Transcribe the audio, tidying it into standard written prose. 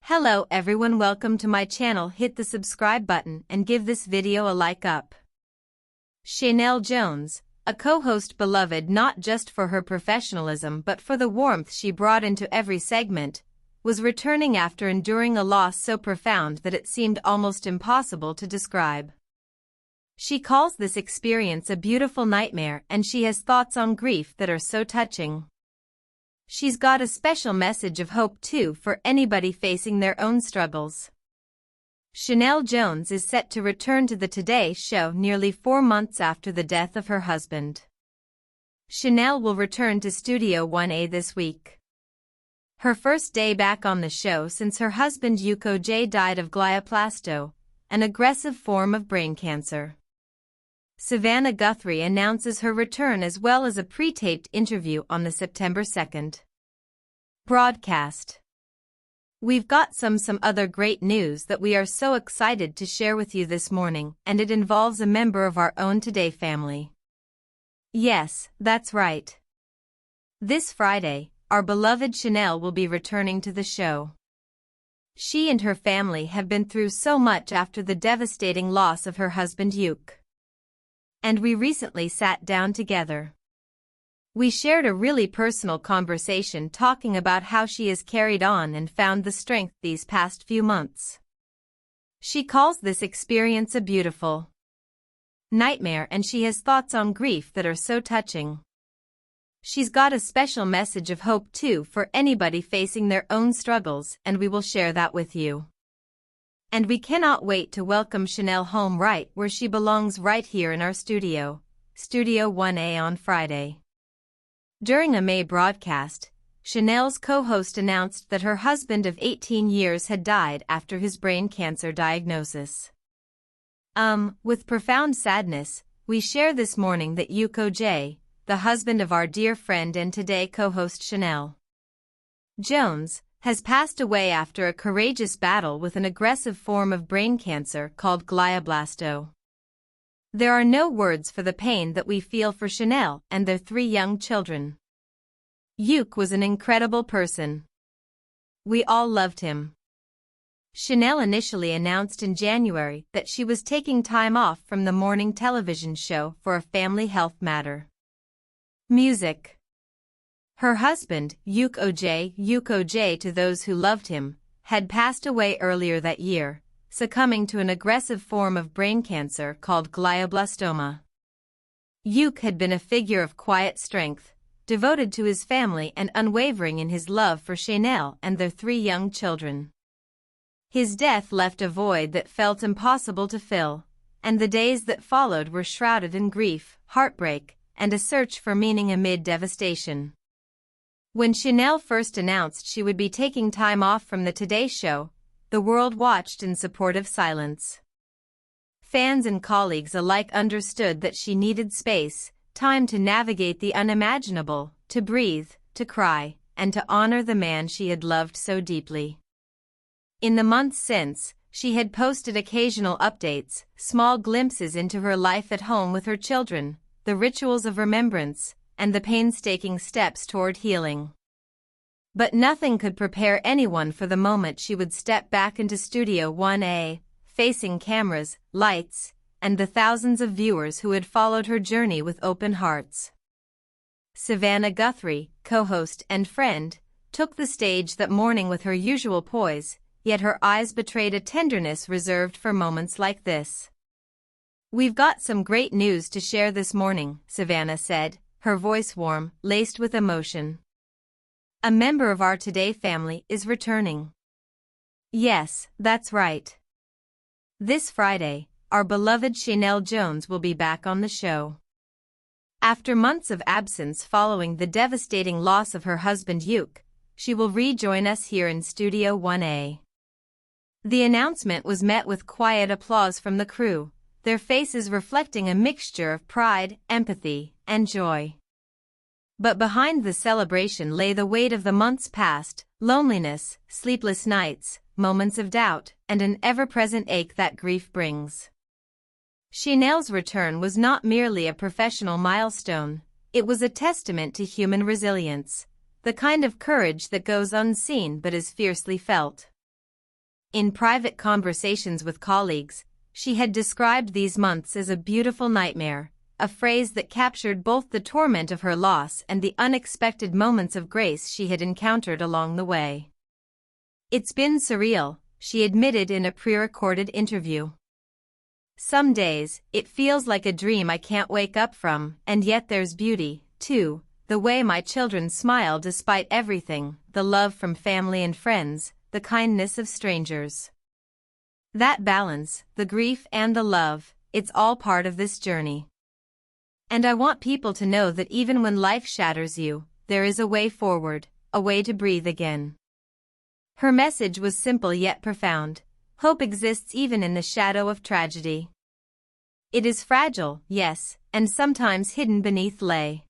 Hello everyone, welcome to my channel. Hit the subscribe button and give this video a like up. Sheinelle Jones, a co-host beloved not just for her professionalism but for the warmth she brought into every segment, was returning after enduring a loss so profound that it seemed almost impossible to describe. She calls this experience a beautiful nightmare and she has thoughts on grief that are so touching. She's got a special message of hope too for anybody facing their own struggles. Sheinelle Jones is set to return to the Today Show nearly 4 months after the death of her husband. Sheinelle will return to Studio 1A this week. Her first day back on the show since her husband Yuko J died of glioblastoma, an aggressive form of brain cancer. Savannah Guthrie announces her return as well as a pre-taped interview on the September 2nd broadcast. We've got some other great news that we are so excited to share with you this morning, and it involves a member of our own Today family. Yes, that's right. This Friday, our beloved Sheinelle will be returning to the show. She and her family have been through so much after the devastating loss of her husband Yuko. And we recently sat down together. We shared a really personal conversation talking about how she has carried on and found the strength these past few months. She calls this experience a beautiful nightmare and she has thoughts on grief that are so touching. She's got a special message of hope too for anybody facing their own struggles, and we will share that with you. And we cannot wait to welcome Sheinelle home right where she belongs, right here in our studio, Studio 1A on Friday. During a May broadcast, Sheinelle's co-host announced that her husband of 18 years had died after his brain cancer diagnosis. With profound sadness, we share this morning that Yuko J, the husband of our dear friend and Today co-host Sheinelle Jones, has passed away after a courageous battle with an aggressive form of brain cancer called glioblastoma. There are no words for the pain that we feel for Sheinelle and their 3 young children. Yuko was an incredible person. We all loved him. Sheinelle initially announced in January that she was taking time off from the morning television show for a family health matter. Music. Her husband, Yuko J, to those who loved him, had passed away earlier that year, succumbing to an aggressive form of brain cancer called glioblastoma. Yuko had been a figure of quiet strength, devoted to his family and unwavering in his love for Sheinelle and their 3 young children. His death left a void that felt impossible to fill, and the days that followed were shrouded in grief, heartbreak, and a search for meaning amid devastation. When Sheinelle first announced she would be taking time off from the Today Show, the world watched in supportive silence. Fans and colleagues alike understood that she needed space, time to navigate the unimaginable, to breathe, to cry, and to honor the man she had loved so deeply. In the months since, she had posted occasional updates, small glimpses into her life at home with her children, the rituals of remembrance, and the painstaking steps toward healing. But nothing could prepare anyone for the moment she would step back into Studio 1A, facing cameras, lights, and the thousands of viewers who had followed her journey with open hearts. Savannah Guthrie, co-host and friend, took the stage that morning with her usual poise, yet her eyes betrayed a tenderness reserved for moments like this. "We've got some great news to share this morning," Savannah said, her voice warm, laced with emotion. "A member of our Today family is returning." Yes, that's right. This Friday, our beloved Sheinelle Jones will be back on the show. After months of absence following the devastating loss of her husband Yuko, she will rejoin us here in Studio 1A. The announcement was met with quiet applause from the crew, their faces reflecting a mixture of pride, empathy, and joy. But behind the celebration lay the weight of the months past, loneliness, sleepless nights, moments of doubt, and an ever-present ache that grief brings. Sheinelle's return was not merely a professional milestone, it was a testament to human resilience, the kind of courage that goes unseen but is fiercely felt. In private conversations with colleagues, she had described these months as a beautiful nightmare, a phrase that captured both the torment of her loss and the unexpected moments of grace she had encountered along the way. "It's been surreal," she admitted in a pre-recorded interview. "Some days, it feels like a dream I can't wake up from, and yet there's beauty, too, the way my children smile despite everything, the love from family and friends, the kindness of strangers. That balance, the grief and the love, it's all part of this journey. And I want people to know that even when life shatters you, there is a way forward, a way to breathe again." Her message was simple yet profound. Hope exists even in the shadow of tragedy. It is fragile, yes, and sometimes hidden beneath lay.